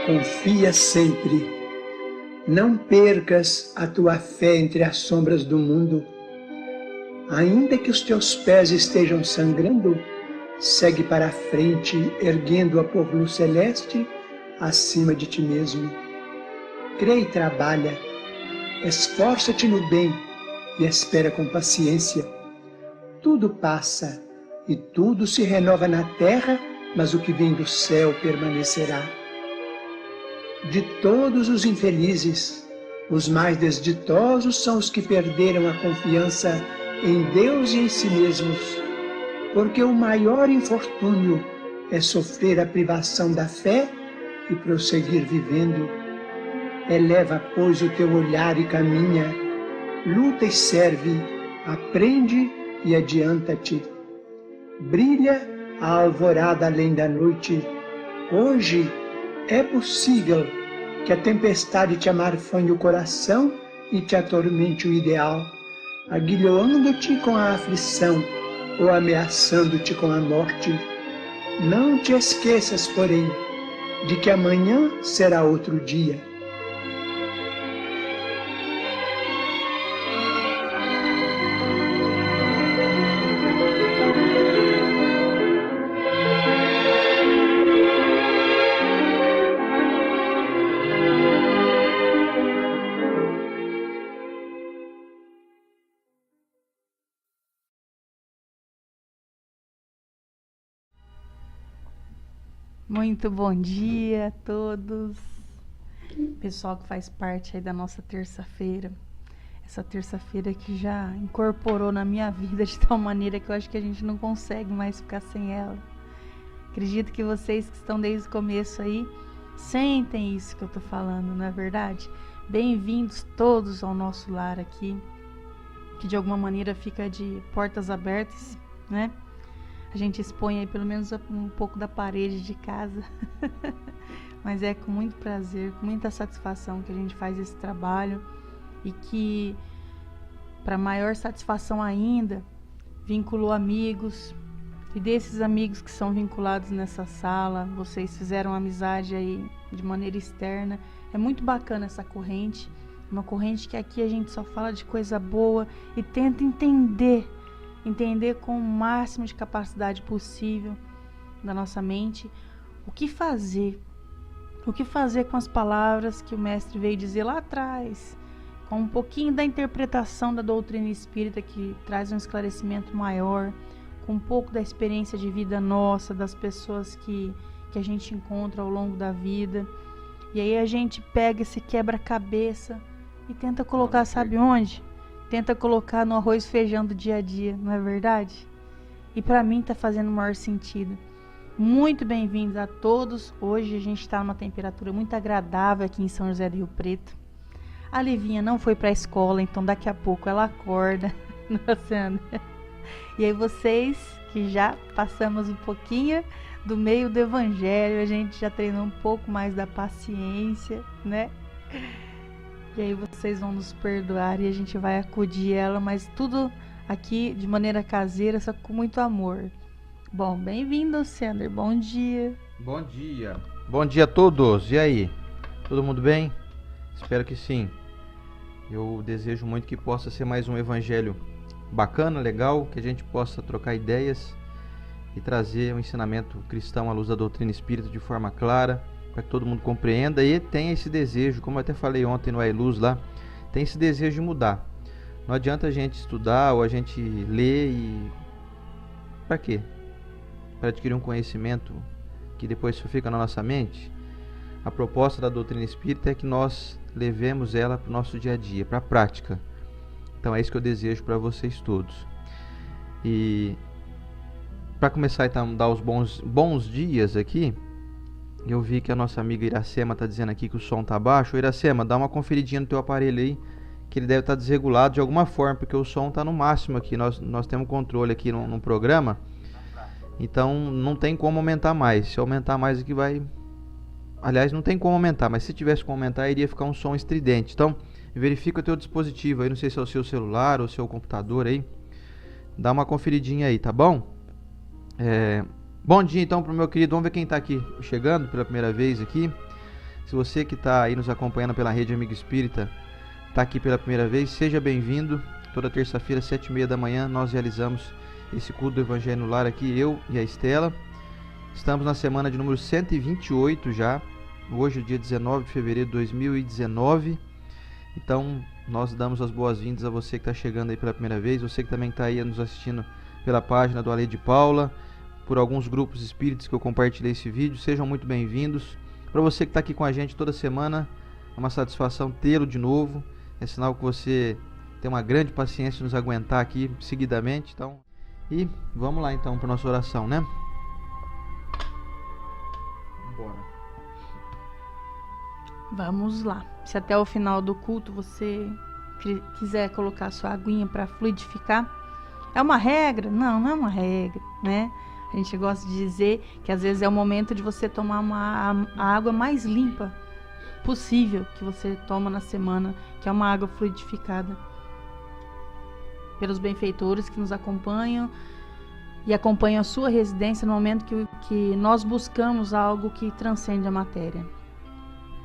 Confia sempre. Não percas a tua fé entre as sombras do mundo. Ainda que os teus pés estejam sangrando, segue para a frente, erguendo-a por luz celeste acima de ti mesmo. Crê e trabalha. Esforça-te no bem e espera com paciência. Tudo passa e tudo se renova na terra, mas o que vem do céu permanecerá. De todos os infelizes, os mais desditosos são os que perderam a confiança em Deus e em si mesmos, porque o maior infortúnio é sofrer a privação da fé e prosseguir vivendo. Eleva, pois, o teu olhar e caminha, luta e serve, aprende e adianta-te. Brilha a alvorada além da noite. Hoje é possível que a tempestade te amarfanhe o coração e te atormente o ideal, aguilhoando-te com a aflição ou ameaçando-te com a morte. Não te esqueças, porém, de que amanhã será outro dia. Muito bom dia a todos, pessoal que faz parte aí da nossa terça-feira, essa terça-feira que já incorporou na minha vida de tal maneira que eu acho que a gente não consegue mais ficar sem ela. Acredito que vocês que estão desde o começo aí sentem isso que eu tô falando, não é verdade? Bem-vindos todos ao nosso lar aqui, que de alguma maneira fica de portas abertas, né? A gente expõe aí pelo menos um pouco da parede de casa, mas é com muito prazer, com muita satisfação que a gente faz esse trabalho e que, para maior satisfação ainda, vinculou amigos, e desses amigos que são vinculados nessa sala, vocês fizeram amizade aí de maneira externa. É muito bacana essa corrente, uma corrente que aqui a gente só fala de coisa boa e tenta entender com o máximo de capacidade possível da nossa mente o que fazer com as palavras que o mestre veio dizer lá atrás, com um pouquinho da interpretação da doutrina espírita que traz um esclarecimento maior, com um pouco da experiência de vida nossa, das pessoas que a gente encontra ao longo da vida. E aí a gente pega esse quebra-cabeça e tenta colocar, sabe onde? Tenta colocar no arroz e feijão do dia a dia, não é verdade? E para mim tá fazendo o maior sentido. Muito bem-vindos a todos. Hoje a gente está numa temperatura muito agradável aqui em São José do Rio Preto. A Livinha não foi para a escola, então daqui a pouco ela acorda, Sandra. E aí vocês que já passamos um pouquinho do meio do evangelho, a gente já treinou um pouco mais da paciência, né? E aí vocês vão nos perdoar e a gente vai acudir ela, mas tudo aqui de maneira caseira, só com muito amor. Bom, bem-vindo, Sander. Bom dia. Bom dia. Bom dia a todos. E aí? Todo mundo bem? Espero que sim. Eu desejo muito que possa ser mais um evangelho bacana, legal, que a gente possa trocar ideias e trazer um ensinamento cristão à luz da doutrina espírita de forma clara, para que todo mundo compreenda e tenha esse desejo, como eu até falei ontem no iLuz lá, tem esse desejo de mudar. Não adianta a gente estudar ou a gente ler e... para quê? Para adquirir um conhecimento que depois só fica na nossa mente? A proposta da doutrina espírita é que nós levemos ela para o nosso dia a dia, para a prática. Então é isso que eu desejo para vocês todos. E para começar então a dar os bons dias aqui, eu vi que a nossa amiga Iracema está dizendo aqui que o som está baixo. Iracema, dá uma conferidinha no teu aparelho aí, que ele deve estar desregulado de alguma forma, porque o som está no máximo aqui. Nós temos controle aqui no programa Então não tem como aumentar mais. Se aumentar mais aqui vai... Aliás, não tem como aumentar, mas se tivesse como aumentar, iria ficar um som estridente. Então, verifica o teu dispositivo aí, não sei se é o seu celular ou o seu computador aí. Dá uma conferidinha aí, tá bom? Bom dia então pro meu querido, vamos ver quem tá aqui chegando pela primeira vez aqui. Se você que tá aí nos acompanhando pela Rede Amigo Espírita, tá aqui pela primeira vez, seja bem-vindo. Toda terça-feira, 7h30 da manhã, nós realizamos esse culto do Evangelho no Lar aqui, eu e a Estela. Estamos na semana de número 128 já, hoje é o dia 19 de fevereiro de 2019. Então, nós damos as boas-vindas a você que está chegando aí pela primeira vez, você que também está aí nos assistindo pela página do Ale de Paula, por alguns grupos espíritas que eu compartilhei esse vídeo, sejam muito bem-vindos. Para você que está aqui com a gente toda semana, é uma satisfação tê-lo de novo, é sinal que você tem uma grande paciência de nos aguentar aqui seguidamente. Então, e vamos lá então para nossa oração, né? Vamos lá. Se até o final do culto você quiser colocar sua aguinha para fluidificar, é uma regra? Não, não é uma regra, né? A gente gosta de dizer que às vezes é o momento de você tomar a água mais limpa possível que você toma na semana, que é uma água fluidificada pelos benfeitores que nos acompanham e acompanham a sua residência no momento que nós buscamos algo que transcende a matéria.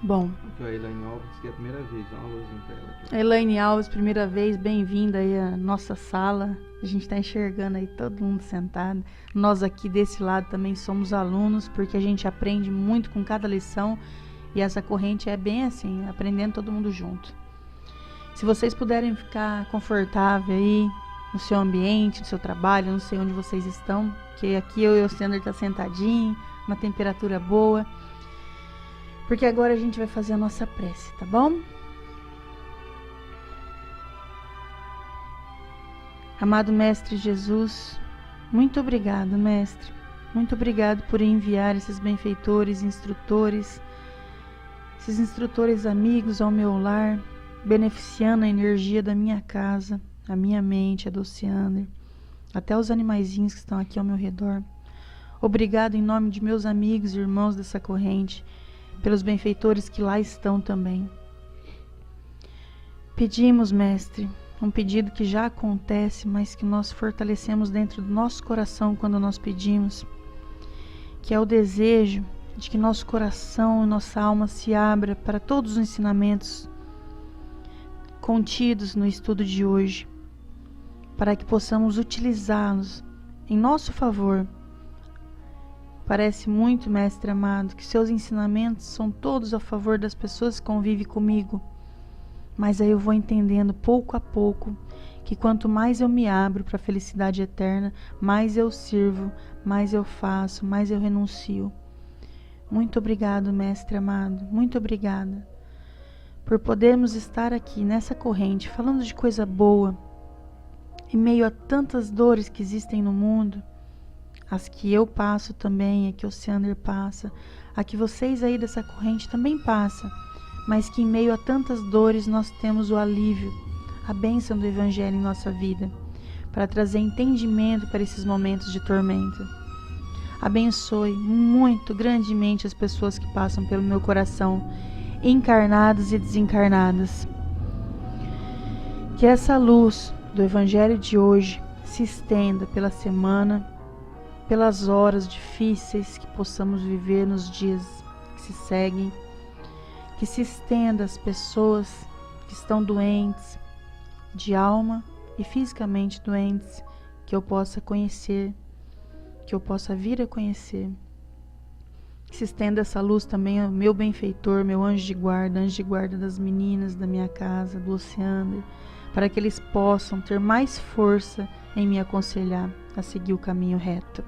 Bom, aqui, a Elaine Alves, que é a primeira vez, dá uma luzinha pra ela aqui. Elaine Alves, primeira vez, bem-vinda aí à nossa sala. A gente está enxergando aí todo mundo sentado. Nós aqui desse lado também somos alunos, porque a gente aprende muito com cada lição. E essa corrente é bem assim, aprendendo todo mundo junto. Se vocês puderem ficar confortável aí no seu ambiente, no seu trabalho, não sei onde vocês estão, que aqui eu e o Sander tá sentadinho, uma temperatura boa. Porque agora a gente vai fazer a nossa prece, tá bom? Amado Mestre Jesus, muito obrigado, Mestre. Muito obrigado por enviar esses benfeitores, instrutores, esses instrutores amigos ao meu lar, beneficiando a energia da minha casa, a minha mente, a do Sander, até os animaizinhos que estão aqui ao meu redor. Obrigado em nome de meus amigos e irmãos dessa corrente, pelos benfeitores que lá estão também. Pedimos, Mestre, um pedido que já acontece, mas que nós fortalecemos dentro do nosso coração quando nós pedimos, que é o desejo de que nosso coração e nossa alma se abra para todos os ensinamentos contidos no estudo de hoje, para que possamos utilizá-los em nosso favor. Parece muito, Mestre amado, que seus ensinamentos são todos a favor das pessoas que convivem comigo. Mas aí eu vou entendendo pouco a pouco que quanto mais eu me abro para a felicidade eterna, mais eu sirvo, mais eu faço, mais eu renuncio. Muito obrigado, Mestre amado, muito obrigada por podermos estar aqui nessa corrente, falando de coisa boa, em meio a tantas dores que existem no mundo, as que eu passo também, a que o Sander passa, a que vocês aí dessa corrente também passam, mas que em meio a tantas dores nós temos o alívio, a bênção do Evangelho em nossa vida, para trazer entendimento para esses momentos de tormento. Abençoe muito grandemente as pessoas que passam pelo meu coração, encarnadas e desencarnadas. Que essa luz do Evangelho de hoje se estenda pela semana, pelas horas difíceis que possamos viver nos dias que se seguem, que se estenda às pessoas que estão doentes, de alma e fisicamente doentes, que eu possa conhecer, que eu possa vir a conhecer. Que se estenda essa luz também ao meu benfeitor, meu anjo de guarda das meninas da minha casa, do Sander, para que eles possam ter mais força em me aconselhar a seguir o caminho reto.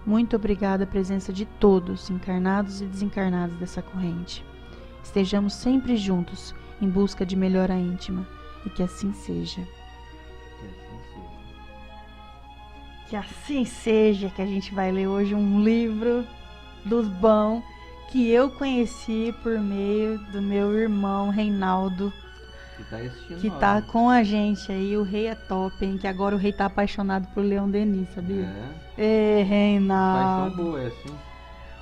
Muito obrigada a presença de todos, encarnados e desencarnados dessa corrente. Estejamos sempre juntos, em busca de melhora íntima, e que assim seja. Que assim seja, que a gente vai ler hoje um livro dos bons que eu conheci por meio do meu irmão Reinaldo. que tá com a gente aí. O rei é top, hein? Que agora o rei tá apaixonado por Leon Denis, sabia? É, Reinaldo. Paixão boa, assim.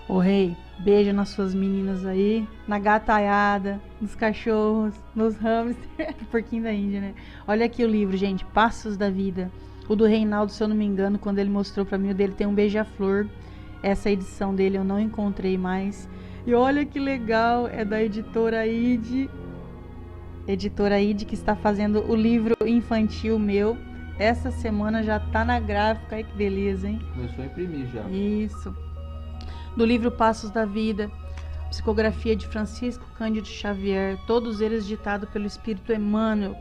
Ô rei, beijo nas suas meninas aí, na gataiada, nos cachorros, nos hamsters, porquinho da Índia, né? Olha aqui o livro, gente, Passos da Vida. O do Reinaldo, se eu não me engano, quando ele mostrou pra mim, o dele tem um beija-flor. Essa edição dele eu não encontrei mais. E olha que legal, é da editora ID. Editora ID, que está fazendo o livro infantil meu. Essa semana já tá na gráfica, ai que beleza, hein? Começou a imprimir já. Isso. Do livro Passos da Vida, psicografia de Francisco Cândido Xavier, todos eles ditados pelo Espírito Emmanuel.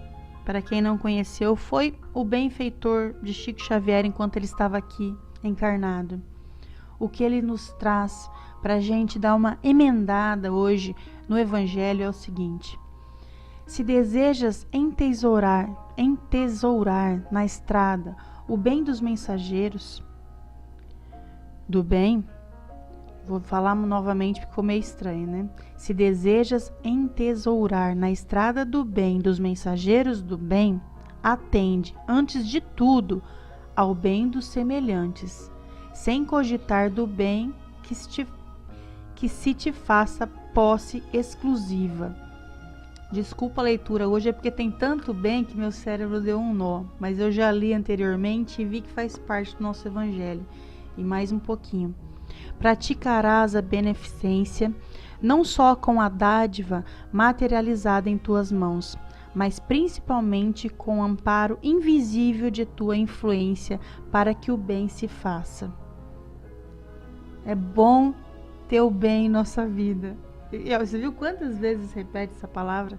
Para quem não conheceu, foi o benfeitor de Chico Xavier enquanto ele estava aqui, encarnado. O que ele nos traz para a gente dar uma emendada hoje no Evangelho é o seguinte: se desejas entesourar na estrada o bem dos mensageiros do bem, vou falar novamente porque ficou meio estranho, né? Se desejas entesourar na estrada do bem dos mensageiros do bem, atende, antes de tudo, ao bem dos semelhantes, sem cogitar do bem que se te faça posse exclusiva. Desculpa a leitura hoje, é porque tem tanto bem que meu cérebro deu um nó, mas eu já li anteriormente e vi que faz parte do nosso Evangelho. E mais um pouquinho. Praticarás a beneficência, não só com a dádiva materializada em tuas mãos, mas principalmente com o amparo invisível de tua influência para que o bem se faça. É bom ter o bem em nossa vida. E você viu quantas vezes repete essa palavra?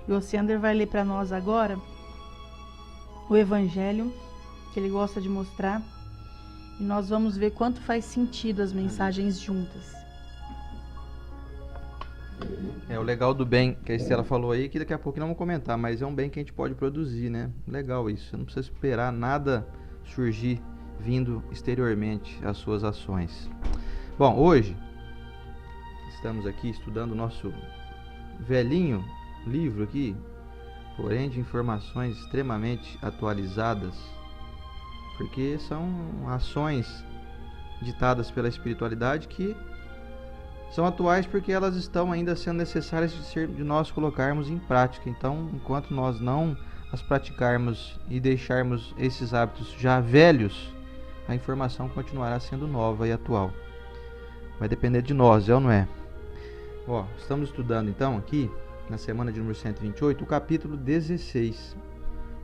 E o Oceander vai ler para nós agora o Evangelho que ele gosta de mostrar. E nós vamos ver quanto faz sentido as mensagens juntas. É o legal do bem que a Estela falou aí, que daqui a pouco não vamos comentar, mas é um bem que a gente pode produzir, né? Legal isso. Você não precisa esperar nada surgir vindo exteriormente às suas ações. Bom, hoje estamos aqui estudando o nosso velhinho livro aqui, porém de informações extremamente atualizadas, porque são ações ditadas pela espiritualidade que são atuais porque elas estão ainda sendo necessárias de nós colocarmos em prática. Então, enquanto nós não as praticarmos e deixarmos esses hábitos já velhos, a informação continuará sendo nova e atual. Vai depender de nós, é ou não é? Estamos estudando então aqui, na semana de número 128, o capítulo 16,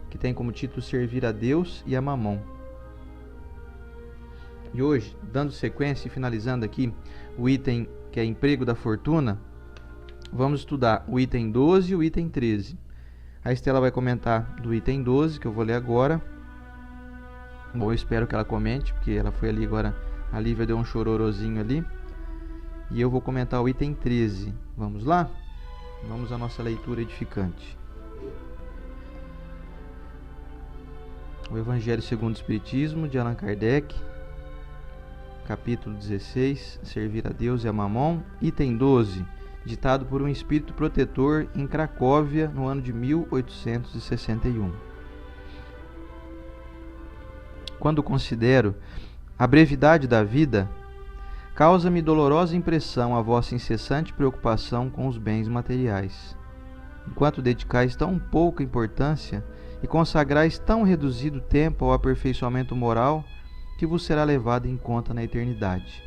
que tem como título Servir a Deus e a Mamon. E hoje, dando sequência e finalizando aqui o item que é emprego da fortuna, vamos estudar o item 12 e o item 13. A Estela vai comentar do item 12, que eu vou ler agora. Bom, eu espero que ela comente, porque ela foi ali agora, a Lívia deu um chororozinho ali. E eu vou comentar o item 13. Vamos lá? Vamos à nossa leitura edificante. O Evangelho segundo o Espiritismo, de Allan Kardec, capítulo 16, Servir a Deus e a Mamon, item 12, ditado por um espírito protetor em Cracóvia no ano de 1861. Quando considero a brevidade da vida, causa-me dolorosa impressão a vossa incessante preocupação com os bens materiais, enquanto dedicais tão pouca importância e consagrais tão reduzido tempo ao aperfeiçoamento moral que vos será levado em conta na eternidade.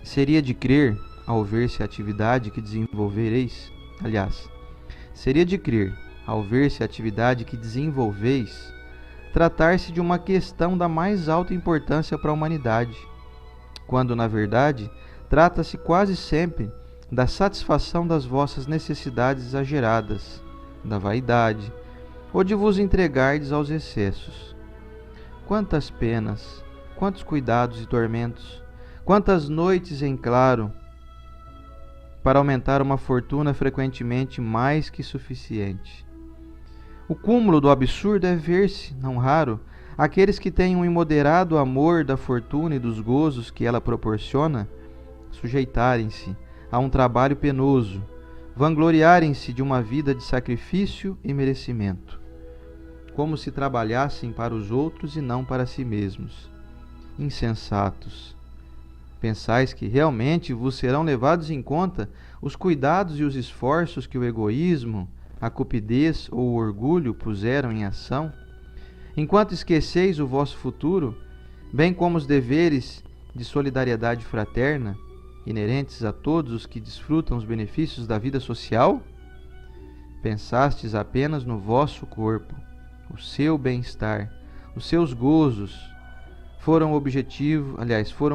Seria de crer, ao ver-se a atividade que desenvolvereis, seria de crer, ao ver-se a atividade que desenvolveis, tratar-se de uma questão da mais alta importância para a humanidade, quando, na verdade, trata-se quase sempre da satisfação das vossas necessidades exageradas, da vaidade, ou de vos entregardes aos excessos. Quantas penas, quantos cuidados e tormentos, quantas noites em claro, para aumentar uma fortuna frequentemente mais que suficiente. O cúmulo do absurdo é ver-se, não raro, aqueles que têm um imoderado amor da fortuna e dos gozos que ela proporciona, sujeitarem-se a um trabalho penoso, vangloriarem-se de uma vida de sacrifício e merecimento, como se trabalhassem para os outros e não para si mesmos. Insensatos! Pensais que realmente vos serão levados em conta os cuidados e os esforços que o egoísmo, a cupidez ou o orgulho puseram em ação? Enquanto esqueceis o vosso futuro, bem como os deveres de solidariedade fraterna, inerentes a todos os que desfrutam os benefícios da vida social? Pensastes apenas no vosso corpo, o seu bem-estar, os seus gozos, foram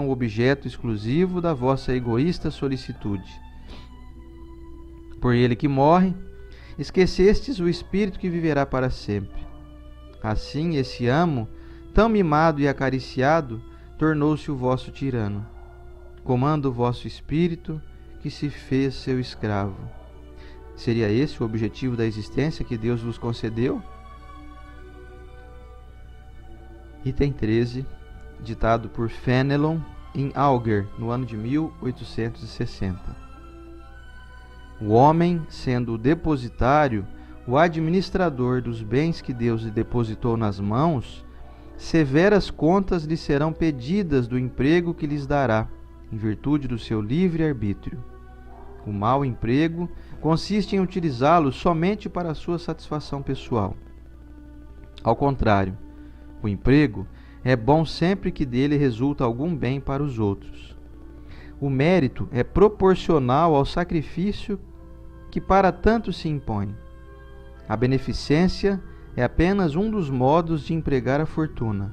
objeto exclusivo da vossa egoísta solicitude. Por ele que morre, esquecestes o espírito que viverá para sempre. Assim, esse amo, tão mimado e acariciado, tornou-se o vosso tirano. Comanda o vosso espírito, que se fez seu escravo. Seria esse o objetivo da existência que Deus vos concedeu? Item 13, ditado por Fenelon em Auger, no ano de 1860. O homem, sendo o depositário, o administrador dos bens que Deus lhe depositou nas mãos, severas contas lhe serão pedidas do emprego que lhes dará, em virtude do seu livre-arbítrio. O mau emprego consiste em utilizá-lo somente para a sua satisfação pessoal. Ao contrário, o emprego é bom sempre que dele resulta algum bem para os outros. O mérito é proporcional ao sacrifício que para tanto se impõe. A beneficência é apenas um dos modos de empregar a fortuna.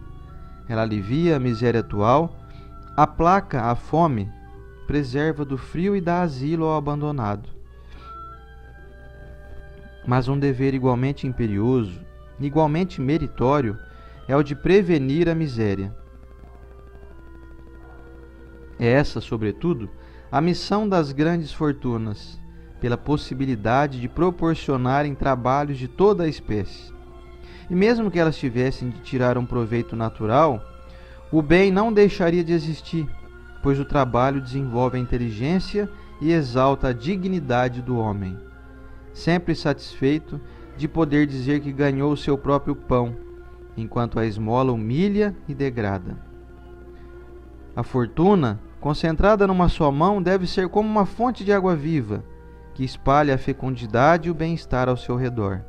Ela alivia a miséria atual, aplaca a fome, preserva do frio e dá asilo ao abandonado. Mas um dever igualmente imperioso, igualmente meritório, é o de prevenir a miséria. É essa, sobretudo, a missão das grandes fortunas, pela possibilidade de proporcionarem trabalhos de toda a espécie. E mesmo que elas tivessem de tirar um proveito natural, o bem não deixaria de existir, pois o trabalho desenvolve a inteligência e exalta a dignidade do homem, sempre satisfeito de poder dizer que ganhou o seu próprio pão, enquanto a esmola humilha e degrada. A fortuna, concentrada numa só mão, deve ser como uma fonte de água viva, que espalha a fecundidade e o bem-estar ao seu redor.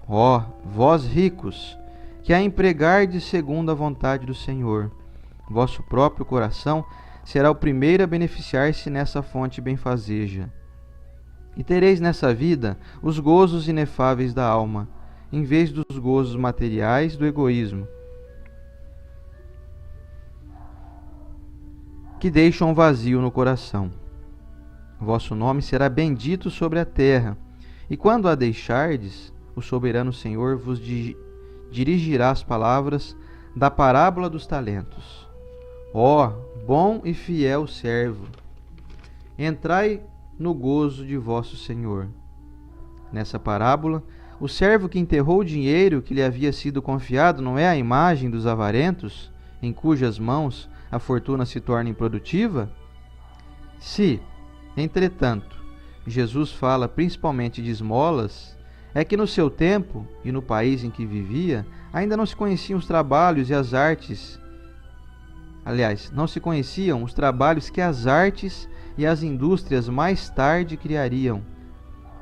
Ó, vós ricos, que a empregardes segundo a vontade do Senhor, vosso próprio coração será o primeiro a beneficiar-se nessa fonte benfazeja. E tereis nessa vida os gozos inefáveis da alma, em vez dos gozos materiais do egoísmo, que deixam um vazio no coração. Vosso nome será bendito sobre a terra, e quando a deixardes, o soberano Senhor vos dirigirá as palavras da parábola dos talentos. Ó, bom e fiel servo, entrai no gozo de vosso Senhor. Nessa parábola, o servo que enterrou o dinheiro que lhe havia sido confiado não é a imagem dos avarentos, em cujas mãos a fortuna se torna improdutiva? Se, entretanto, Jesus fala principalmente de esmolas, é que no seu tempo e no país em que vivia, ainda não se conheciam os trabalhos e as artes. Aliás, não se conheciam os trabalhos que as artes e as indústrias mais tarde criariam,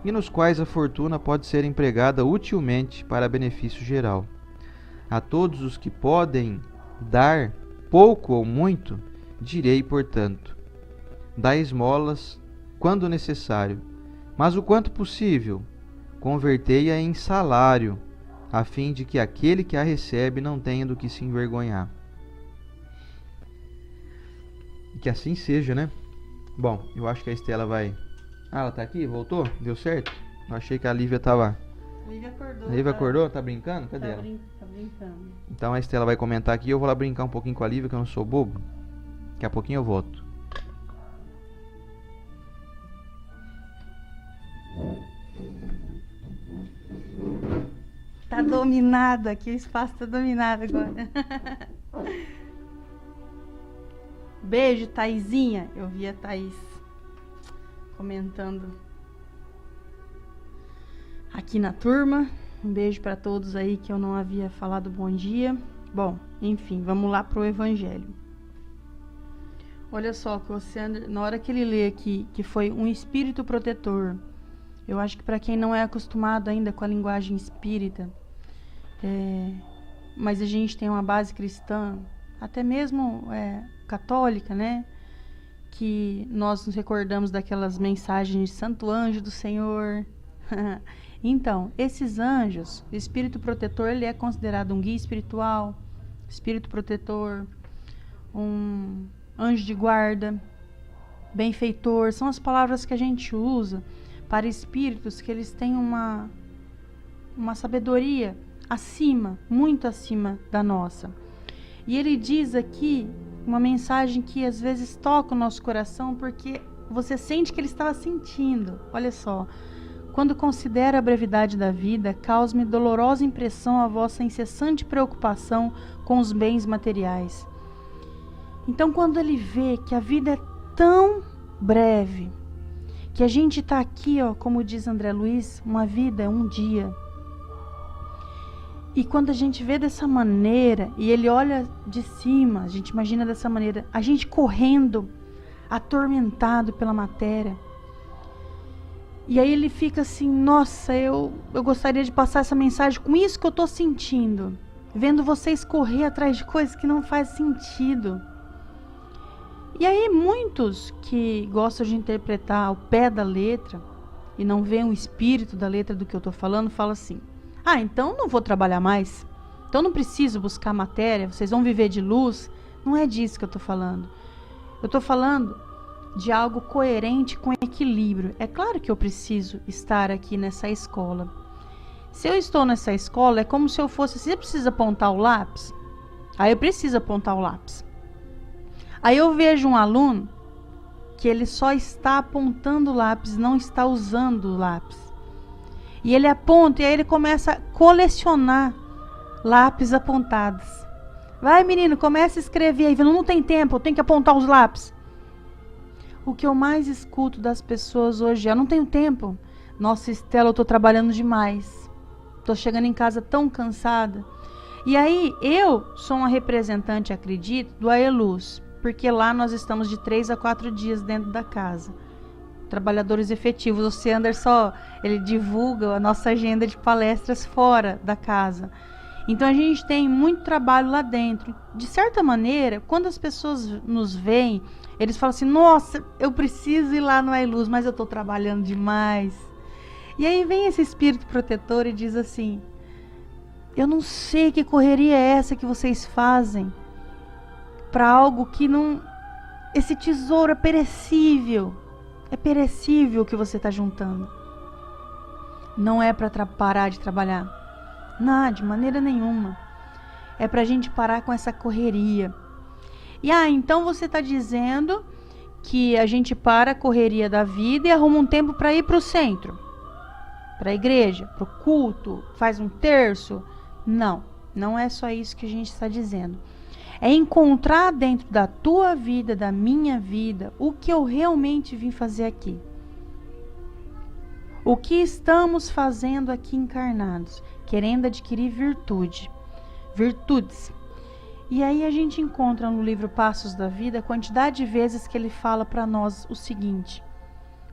e nos quais a fortuna pode ser empregada utilmente para benefício geral. A todos os que podem dar, pouco ou muito, direi, portanto, dai esmolas quando necessário, mas o quanto possível, convertei-a em salário, a fim de que aquele que a recebe não tenha do que se envergonhar. E que assim seja, né? Bom, eu acho que a Estela vai... Ah, ela tá aqui? Voltou? Deu certo? Eu achei que a Lívia tava... A Lívia acordou. A Lívia acordou? Tá brincando? Cadê ela? Tá brincando. Então a Estela vai comentar aqui e eu vou lá brincar um pouquinho com a Lívia, que eu não sou bobo. Daqui a pouquinho eu volto. Tá dominado aqui, o espaço tá dominado agora. Beijo, Thaisinha. Eu vi a Thaís comentando aqui na turma. Um beijo para todos aí que eu não havia falado bom dia. Bom, enfim, vamos lá pro Evangelho. Olha só, que você, na hora que ele lê aqui, que foi um espírito protetor, eu acho que para quem não é acostumado ainda com a linguagem espírita, mas a gente tem uma base cristã, até mesmo católica, né? Que nós nos recordamos daquelas mensagens de Santo Anjo do Senhor. Então, esses anjos, o espírito protetor, ele é considerado um guia espiritual, espírito protetor, um anjo de guarda, benfeitor. São as palavras que a gente usa para espíritos que eles têm uma sabedoria acima, muito acima da nossa. E ele diz aqui uma mensagem que às vezes toca o nosso coração, porque você sente que ele estava sentindo. Olha só. Quando considero a brevidade da vida, causa-me dolorosa impressão a vossa incessante preocupação com os bens materiais. Então, quando ele vê que a vida é tão breve, que a gente está aqui, ó, como diz André Luiz, uma vida é um dia. E quando a gente vê dessa maneira, e ele olha de cima, a gente imagina dessa maneira, a gente correndo, atormentado pela matéria. E aí ele fica assim, nossa, eu gostaria de passar essa mensagem com isso que eu estou sentindo. Vendo vocês correr atrás de coisas que não faz sentido. E aí muitos que gostam de interpretar ao pé da letra e não veem o espírito da letra do que eu estou falando, falam assim, então não vou trabalhar mais. Então não preciso buscar matéria, vocês vão viver de luz. Não é disso que eu estou falando. Eu estou falando de algo coerente com equilíbrio. É claro que eu preciso estar aqui nessa escola. Se eu estou nessa escola, é como se eu fosse... Você precisa apontar o lápis? Aí eu preciso apontar o lápis. Aí eu vejo um aluno que ele só está apontando o lápis, não está usando o lápis. E ele aponta e aí ele começa a colecionar lápis apontados. Vai, menino, começa a escrever aí. Não tem tempo, eu tenho que apontar os lápis. O que eu mais escuto das pessoas hoje é, eu não tenho tempo. Nossa, Estela, eu estou trabalhando demais. Estou chegando em casa tão cansada. E aí, eu sou uma representante, acredito, do AELUZ. Porque lá nós estamos de 3 a 4 dias dentro da casa. Trabalhadores efetivos. O Seander ele divulga a nossa agenda de palestras fora da casa. Então a gente tem muito trabalho lá dentro. De certa maneira, quando as pessoas nos veem, eles falam assim, nossa, eu preciso ir lá no AELUZ, mas eu estou trabalhando demais. E aí vem esse espírito protetor e diz assim, eu não sei que correria é essa que vocês fazem para algo que não... Esse tesouro é perecível. É perecível o que você está juntando. Não é para parar de trabalhar. Não, de maneira nenhuma. É para a gente parar com essa correria. E então você está dizendo que a gente para a correria da vida e arruma um tempo para ir para o centro, para a igreja, para o culto, faz um terço. Não, não é só isso que a gente está dizendo. É encontrar dentro da tua vida, da minha vida, o que eu realmente vim fazer aqui. O que estamos fazendo aqui encarnados, querendo adquirir virtudes. E aí a gente encontra no livro Passos da Vida a quantidade de vezes que ele fala para nós o seguinte,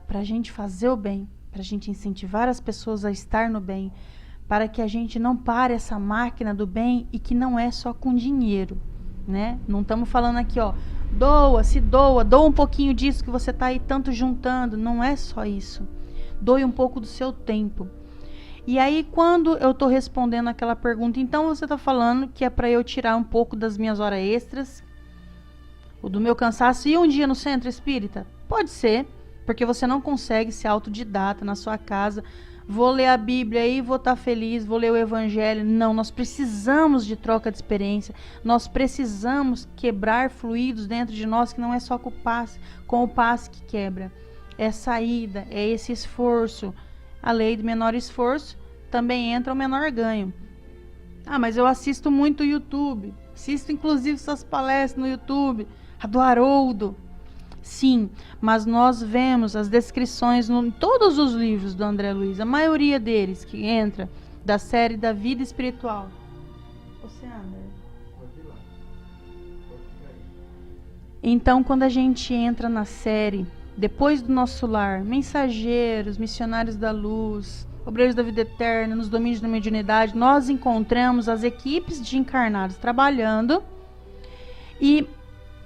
para a gente fazer o bem, para a gente incentivar as pessoas a estar no bem, para que a gente não pare essa máquina do bem e que não é só com dinheiro, né? Não estamos falando aqui, doa um pouquinho disso que você está aí tanto juntando, não é só isso. Doe um pouco do seu tempo. E aí, quando eu estou respondendo aquela pergunta, então você está falando que é para eu tirar um pouco das minhas horas extras, ou do meu cansaço, e um dia no centro espírita? Pode ser, porque você não consegue ser autodidata na sua casa. Vou ler a Bíblia aí, vou estar feliz, vou ler o Evangelho. Não, nós precisamos de troca de experiência. Nós precisamos quebrar fluidos dentro de nós, que não é só com o passe que quebra. É saída, é esse esforço. A lei do menor esforço também entra o menor ganho. Mas eu assisto muito YouTube. Assisto inclusive suas palestras no YouTube. A do Haroldo. Sim, mas nós vemos as descrições em todos os livros do André Luiz, a maioria deles que entra da série da vida espiritual. Você anda? Então, quando a gente entra na série, depois do nosso lar, mensageiros, missionários da luz, obreiros da vida eterna, nos domínios da mediunidade, nós encontramos as equipes de encarnados trabalhando e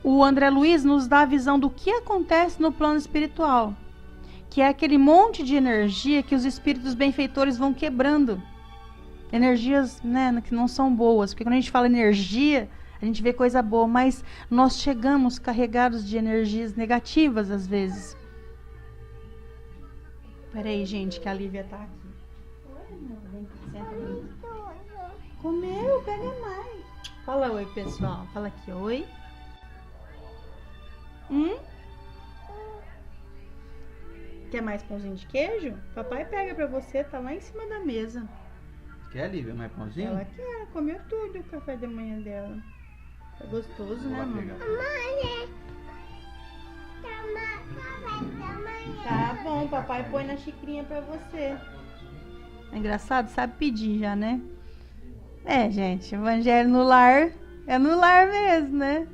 o André Luiz nos dá a visão do que acontece no plano espiritual, que é aquele monte de energia que os espíritos benfeitores vão quebrando. Energias, né, que não são boas, porque quando a gente fala energia, a gente vê coisa boa, mas nós chegamos carregados de energias negativas às vezes. Peraí, gente, que a Lívia tá aqui. Oi, amor, vem aqui, senta aí. Comeu, pega mais. Fala oi, pessoal. Fala aqui, oi. Quer mais pãozinho de queijo? Papai pega pra você, tá lá em cima da mesa. Quer, Lívia, mais pãozinho? Ela quer, comeu tudo o café da manhã dela. Tá gostoso, né, mãe? Tá bom, papai põe na xicrinha pra você. É engraçado, sabe pedir já, né? É, gente, evangelho no lar é no lar mesmo, né?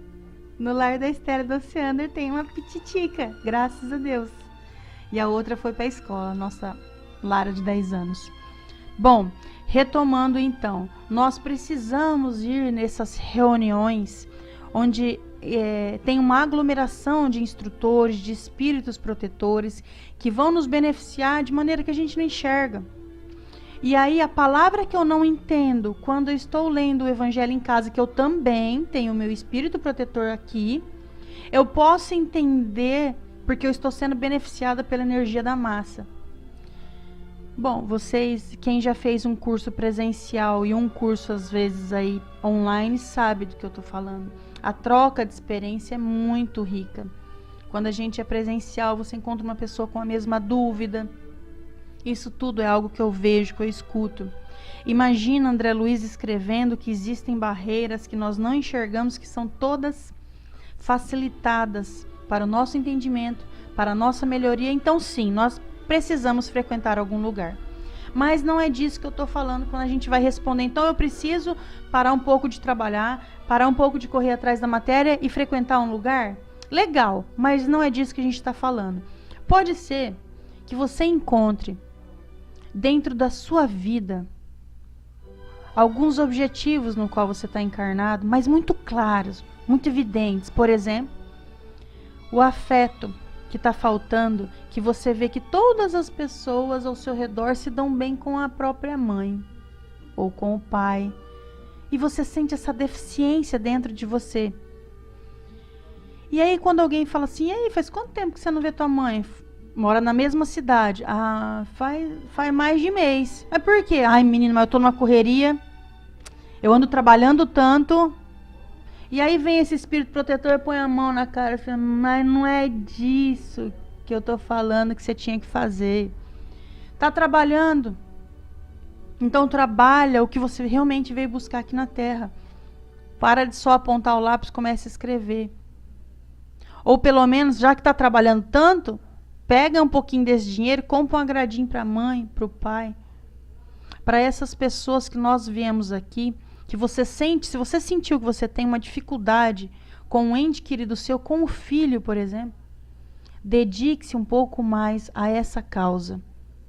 No lar da Estela e do Oceander tem uma pititica, graças a Deus. E a outra foi pra escola, nossa Lara de 10 anos. Bom, retomando então, nós precisamos ir nessas reuniões onde tem uma aglomeração de instrutores, de espíritos protetores que vão nos beneficiar de maneira que a gente não enxerga. E aí a palavra que eu não entendo quando eu estou lendo o Evangelho em casa, que eu também tenho o meu espírito protetor aqui, eu posso entender porque eu estou sendo beneficiada pela energia da massa. Bom, vocês, quem já fez um curso presencial e um curso às vezes aí online, sabe do que eu estou falando. A troca de experiência é muito rica. Quando a gente é presencial, você encontra uma pessoa com a mesma dúvida. Isso tudo é algo que eu vejo, que eu escuto. Imagina André Luiz escrevendo que existem barreiras que nós não enxergamos, que são todas facilitadas para o nosso entendimento, para a nossa melhoria. Então sim, nós precisamos frequentar algum lugar. Mas não é disso que eu estou falando quando a gente vai responder. Então eu preciso parar um pouco de trabalhar, parar um pouco de correr atrás da matéria e frequentar um lugar? Legal, mas não é disso que a gente está falando. Pode ser que você encontre dentro da sua vida alguns objetivos no qual você está encarnado, mas muito claros, muito evidentes. Por exemplo, o afeto que está faltando, que você vê que todas as pessoas ao seu redor se dão bem com a própria mãe ou com o pai, e você sente essa deficiência dentro de você. E aí quando alguém fala assim, e aí, faz quanto tempo que você não vê tua mãe? Mora na mesma cidade. Ah, faz mais de mês. Mas por quê? Ai, menino, mas eu tô numa correria, eu ando trabalhando tanto. E aí vem esse espírito protetor, põe a mão na cara e fala, mas não é disso que eu tô falando que você tinha que fazer. Tá trabalhando. Então trabalha o que você realmente veio buscar aqui na Terra. Para de só apontar o lápis, comece a escrever. Ou pelo menos, já que tá trabalhando tanto, pega um pouquinho desse dinheiro, compra um agradinho para a mãe, para o pai. Para essas pessoas que nós viemos aqui, que você sente, se você sentiu que você tem uma dificuldade com um ente querido seu, com o filho, por exemplo, dedique-se um pouco mais a essa causa.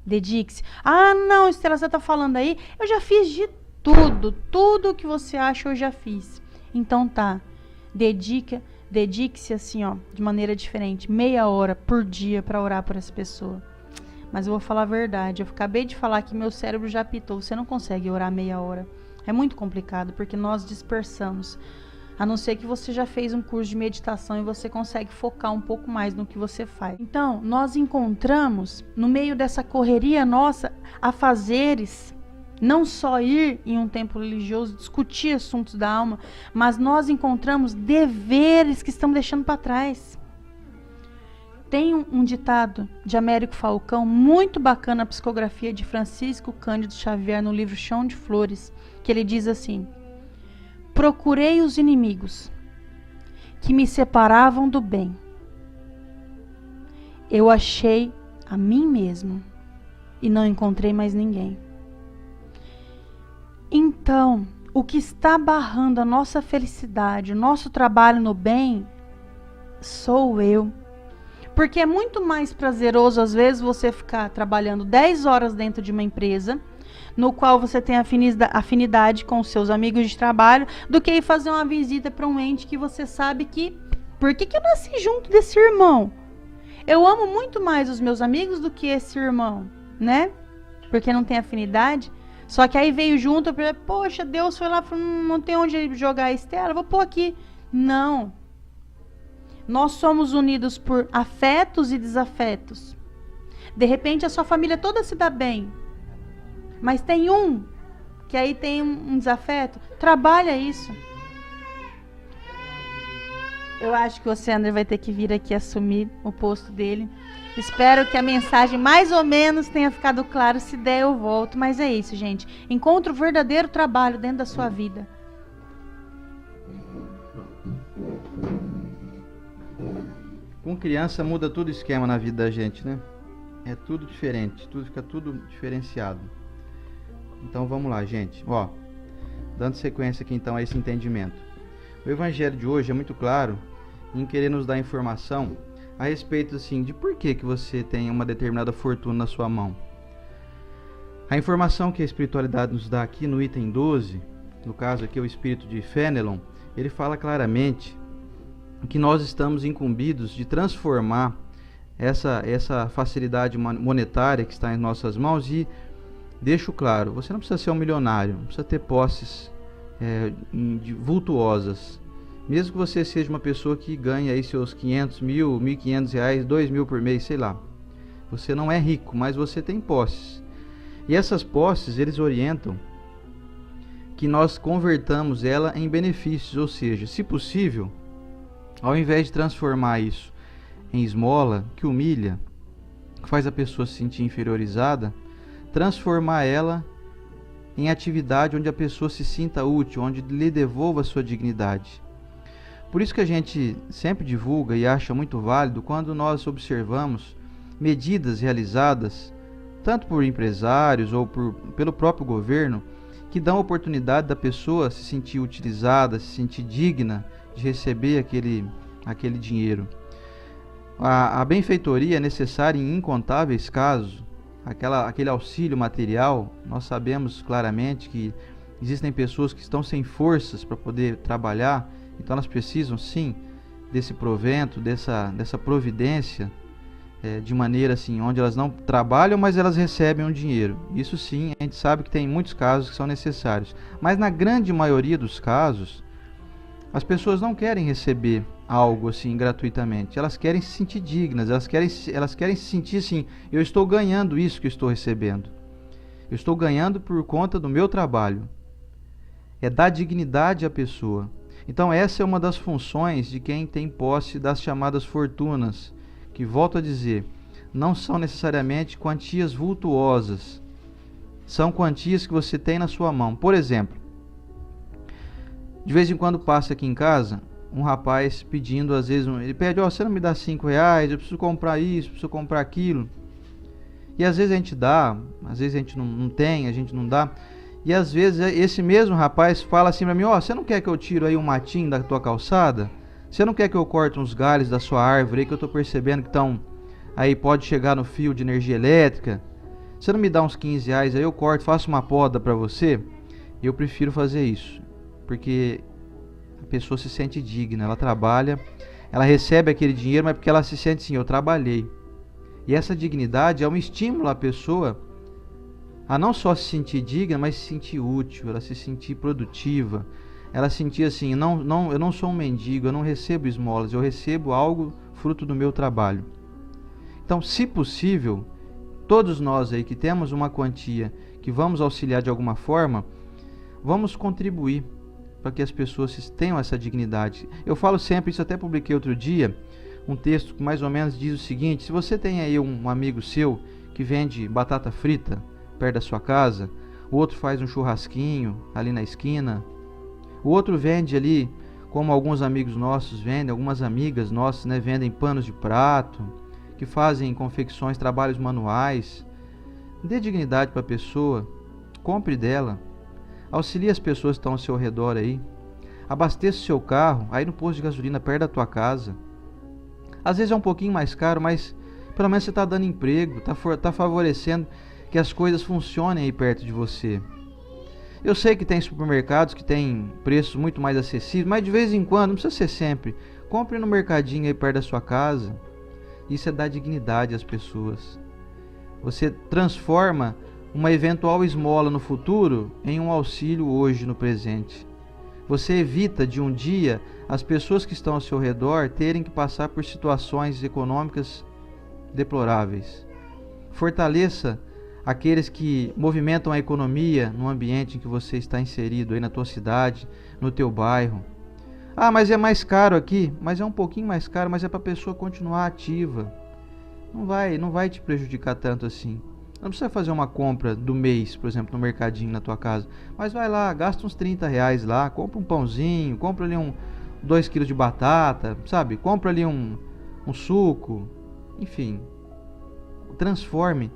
Dedique-se. Ah, não, Estela, você está falando aí, eu já fiz de tudo que você acha eu já fiz. Então tá, dedique-se assim, ó, de maneira diferente, meia hora por dia para orar por essa pessoa. Mas eu vou falar a verdade, eu acabei de falar que meu cérebro já apitou, você não consegue orar meia hora. É muito complicado, porque nós dispersamos. A não ser que você já fez um curso de meditação e você consegue focar um pouco mais no que você faz. Então, nós encontramos, no meio dessa correria nossa, afazeres, não só ir em um templo religioso, discutir assuntos da alma, mas nós encontramos deveres que estamos deixando para trás. Tem um ditado de Américo Falcão, muito bacana, a psicografia de Francisco Cândido Xavier, no livro Chão de Flores, que ele diz assim: procurei os inimigos que me separavam do bem, eu achei a mim mesmo e não encontrei mais ninguém. Então, o que está barrando a nossa felicidade, o nosso trabalho no bem, sou eu. Porque é muito mais prazeroso, às vezes, você ficar trabalhando 10 horas dentro de uma empresa, no qual você tem afinidade com seus amigos de trabalho, do que ir fazer uma visita para um ente que você sabe que... Por que eu nasci junto desse irmão? Eu amo muito mais os meus amigos do que esse irmão, né? Porque não tem afinidade. Só que aí veio junto, eu falei, poxa, Deus foi lá, falou, não tem onde jogar a Estela, vou pôr aqui. Não. Nós somos unidos por afetos e desafetos. De repente a sua família toda se dá bem, mas tem um que aí tem um desafeto. Trabalha isso. Eu acho que o André vai ter que vir aqui assumir o posto dele. Espero que a mensagem mais ou menos tenha ficado claro. Se der, eu volto. Mas é isso, gente. Encontre o verdadeiro trabalho dentro da sua vida. Com criança muda todo o esquema na vida da gente, né? É tudo diferente, fica tudo diferenciado. Então vamos lá, gente. Ó, dando sequência aqui então a esse entendimento. O evangelho de hoje é muito claro em querer nos dar informação a respeito assim de por que você tem uma determinada fortuna na sua mão. A informação que a espiritualidade nos dá aqui no item 12, no caso aqui o espírito de Fenelon, ele fala claramente que nós estamos incumbidos de transformar essa facilidade monetária que está em nossas mãos, e deixo claro, você não precisa ser um milionário, não precisa ter posses vultuosas, mesmo que você seja uma pessoa que ganha aí seus 500 mil, 1.500 reais, 2.000 por mês, sei lá, você não é rico, mas você tem posses, e essas posses, eles orientam que nós convertamos ela em benefícios, ou seja, se possível, ao invés de transformar isso em esmola, que humilha, que faz a pessoa se sentir inferiorizada, transformar ela em atividade onde a pessoa se sinta útil, onde lhe devolva a sua dignidade. Por isso que a gente sempre divulga e acha muito válido quando nós observamos medidas realizadas, tanto por empresários ou pelo próprio governo, que dão a oportunidade da pessoa se sentir utilizada, se sentir digna de receber aquele dinheiro. A benfeitoria é necessária em incontáveis casos, aquele auxílio material. Nós sabemos claramente que existem pessoas que estão sem forças para poder trabalhar, então elas precisam sim desse provento, dessa providência, de maneira assim, onde elas não trabalham, mas elas recebem um dinheiro. Isso sim, a gente sabe que tem muitos casos que são necessários, mas na grande maioria dos casos, as pessoas não querem receber algo assim gratuitamente, elas querem se sentir dignas, elas querem se sentir assim, eu estou ganhando isso que eu estou recebendo, eu estou ganhando por conta do meu trabalho, é dar dignidade à pessoa. Então essa é uma das funções de quem tem posse das chamadas fortunas, que, volto a dizer, não são necessariamente quantias vultuosas, são quantias que você tem na sua mão. Por exemplo, de vez em quando passa aqui em casa um rapaz pedindo, às vezes, ele pede, você não me dá 5 reais, eu preciso comprar isso, preciso comprar aquilo. E às vezes a gente dá, às vezes a gente não tem, a gente não dá. E às vezes esse mesmo rapaz fala assim para mim, você não quer que eu tiro aí um matinho da tua calçada? Você não quer que eu corte uns galhos da sua árvore aí que eu tô percebendo que estão aí, pode chegar no fio de energia elétrica? Você não me dá uns 15 reais aí, eu corto, faço uma poda para você? Eu prefiro fazer isso, porque a pessoa se sente digna, ela trabalha, ela recebe aquele dinheiro, mas porque ela se sente assim, eu trabalhei. E essa dignidade é um estímulo à pessoa a não só se sentir digna, mas se sentir útil, ela se sentir produtiva, ela sentir assim, eu não sou um mendigo, eu não recebo esmolas, eu recebo algo fruto do meu trabalho. Então, se possível, todos nós aí que temos uma quantia, que vamos auxiliar de alguma forma, vamos contribuir para que as pessoas tenham essa dignidade. Eu falo sempre, isso até publiquei outro dia, um texto que mais ou menos diz o seguinte: se você tem aí um amigo seu que vende batata frita perto da sua casa, o outro faz um churrasquinho ali na esquina, o outro vende ali, como alguns amigos nossos vendem, algumas amigas nossas, né, vendem panos de prato, que fazem confecções, trabalhos manuais. Dê dignidade para a pessoa, compre dela, auxilie as pessoas que estão ao seu redor aí, abasteça o seu carro aí no posto de gasolina perto da tua casa. Às vezes é um pouquinho mais caro, mas pelo menos você está dando emprego, está favorecendo que as coisas funcionem aí perto de você. Eu sei que tem supermercados que tem preços muito mais acessíveis, mas de vez em quando, não precisa ser sempre, compre no mercadinho aí perto da sua casa. Isso é dar dignidade às pessoas. Você transforma uma eventual esmola no futuro em um auxílio hoje no presente. Você evita de um dia as pessoas que estão ao seu redor terem que passar por situações econômicas deploráveis. Fortaleça aqueles que movimentam a economia no ambiente em que você está inserido, aí na tua cidade, no teu bairro. Ah, mas é mais caro aqui. Mas é um pouquinho mais caro, mas é para a pessoa continuar ativa. Não vai te prejudicar tanto assim. Não precisa fazer uma compra do mês, por exemplo, no mercadinho na tua casa. Mas vai lá, gasta uns R$30 lá, compra um pãozinho, compra ali 2 kg de batata, sabe? Compra ali um suco, enfim. Transforme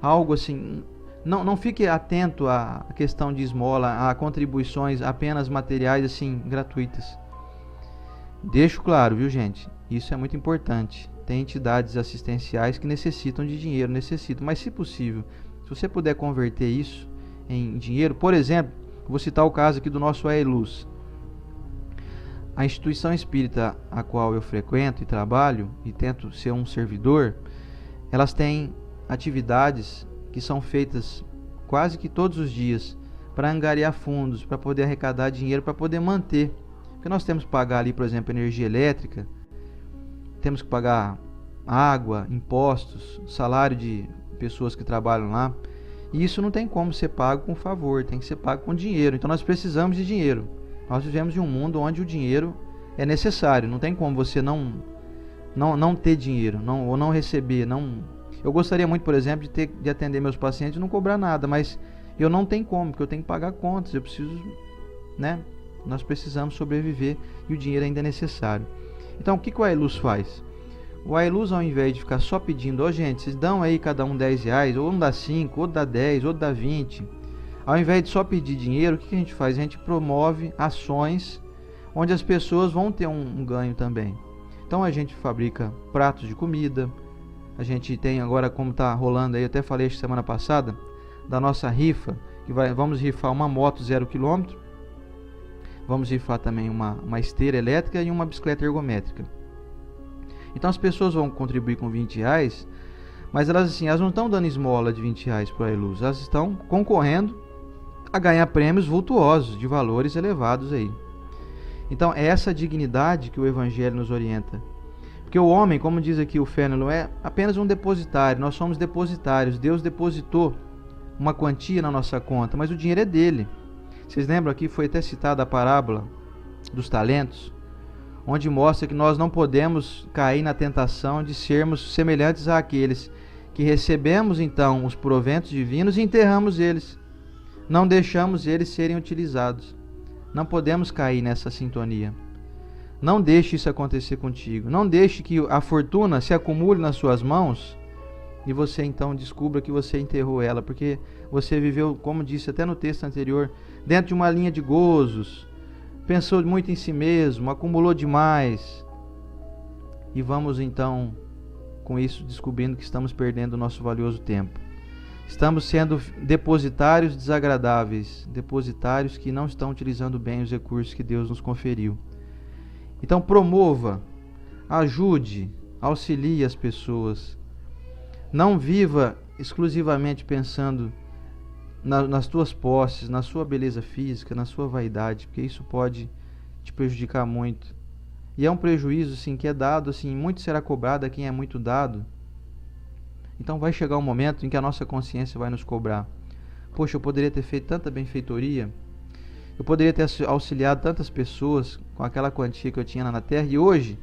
algo assim. Não fique atento à questão de esmola, a contribuições apenas materiais assim, gratuitas. Deixo claro, viu, gente? Isso é muito importante. Tem entidades assistenciais que necessitam de dinheiro, mas se possível, se você puder converter isso em dinheiro, por exemplo, vou citar o caso aqui do nosso AELUZ. A instituição espírita a qual eu frequento e trabalho e tento ser um servidor, elas têm atividades que são feitas quase que todos os dias para angariar fundos, para poder arrecadar dinheiro, para poder manter. Porque nós temos que pagar ali, por exemplo, energia elétrica, temos que pagar água, impostos, salário de pessoas que trabalham lá. E isso não tem como ser pago com favor, tem que ser pago com dinheiro. Então nós precisamos de dinheiro. Nós vivemos em um mundo onde o dinheiro é necessário. Não tem como você não ter dinheiro, ou não receber. Eu gostaria muito, por exemplo, de atender meus pacientes e não cobrar nada, mas eu não tenho como, porque eu tenho que pagar contas. Eu preciso, né? Nós precisamos sobreviver e o dinheiro ainda é necessário. Então, o que o AELUZ faz? O AELUZ, ao invés de ficar só pedindo, gente, vocês dão aí cada um R$10, ou um dá 5, outro dá 10, outro dá 20. Ao invés de só pedir dinheiro, o que a gente faz? A gente promove ações onde as pessoas vão ter um ganho também. Então, a gente fabrica pratos de comida. A gente tem agora, como está rolando aí, eu até falei semana passada, da nossa rifa, que vamos rifar uma moto 0 km. Vamos rifar também uma esteira elétrica e uma bicicleta ergométrica. Então as pessoas vão contribuir com R$20, mas elas não estão dando esmola de R$20 para a AELUZ, elas estão concorrendo a ganhar prêmios vultuosos, de valores elevados aí. Então é essa dignidade que o Evangelho nos orienta. Porque o homem, como diz aqui o Fenelon, é apenas um depositário, nós somos depositários. Deus depositou uma quantia na nossa conta, mas o dinheiro é dele. Vocês lembram aqui, foi até citada a parábola dos talentos, onde mostra que nós não podemos cair na tentação de sermos semelhantes àqueles que recebemos então os proventos divinos e enterramos eles. Não deixamos eles serem utilizados. Não podemos cair nessa sintonia. Não deixe isso acontecer contigo. Não deixe que a fortuna se acumule nas suas mãos e você então descubra que você enterrou ela, porque você viveu, como disse até no texto anterior, dentro de uma linha de gozos, pensou muito em si mesmo, acumulou demais. E vamos então, com isso, descobrindo que estamos perdendo o nosso valioso tempo. Estamos sendo depositários desagradáveis, depositários que não estão utilizando bem os recursos que Deus nos conferiu. Então promova, ajude, auxilie as pessoas. Não viva exclusivamente pensando nas tuas posses, na sua beleza física, na sua vaidade, porque isso pode te prejudicar muito. E é um prejuízo assim, que é dado, assim, muito será cobrado a quem é muito dado. Então vai chegar um momento em que a nossa consciência vai nos cobrar. Poxa, eu poderia ter feito tanta benfeitoria, eu poderia ter auxiliado tantas pessoas com aquela quantia que eu tinha lá na Terra, e hoje,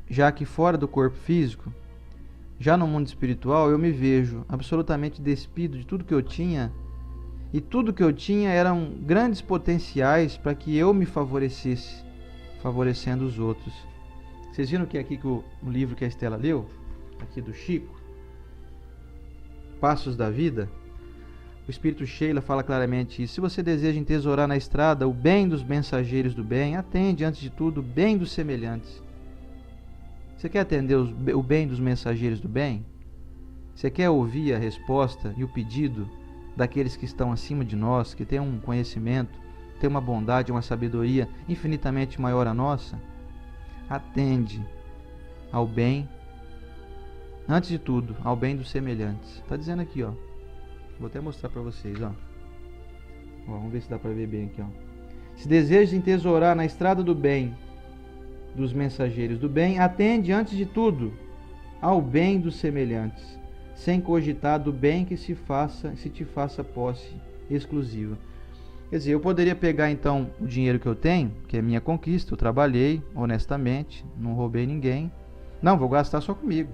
já aqui fora do corpo físico, já no mundo espiritual, eu me vejo absolutamente despido de tudo que eu tinha, e tudo que eu tinha eram grandes potenciais para que eu me favorecesse, favorecendo os outros. Vocês viram que aqui que o livro que a Estela leu, aqui do Chico, Passos da Vida, o Espírito Sheila fala claramente isso. Se você deseja entesourar na estrada o bem dos mensageiros do bem, atende antes de tudo o bem dos semelhantes. Você quer atender o bem dos mensageiros do bem? Você quer ouvir a resposta e o pedido daqueles que estão acima de nós, que têm um conhecimento, têm uma bondade, uma sabedoria infinitamente maior a nossa? Atende ao bem, antes de tudo, ao bem dos semelhantes. Está dizendo aqui, ó. Vou até mostrar para vocês, ó. Vamos ver se dá para ver bem aqui, ó. Se deseja entesourar na estrada do bem, dos mensageiros do bem, atende antes de tudo ao bem dos semelhantes, sem cogitar do bem que se te faça posse exclusiva. Quer dizer, eu poderia pegar então o dinheiro que eu tenho, que é minha conquista, eu trabalhei honestamente, não roubei ninguém. Não, vou gastar só comigo.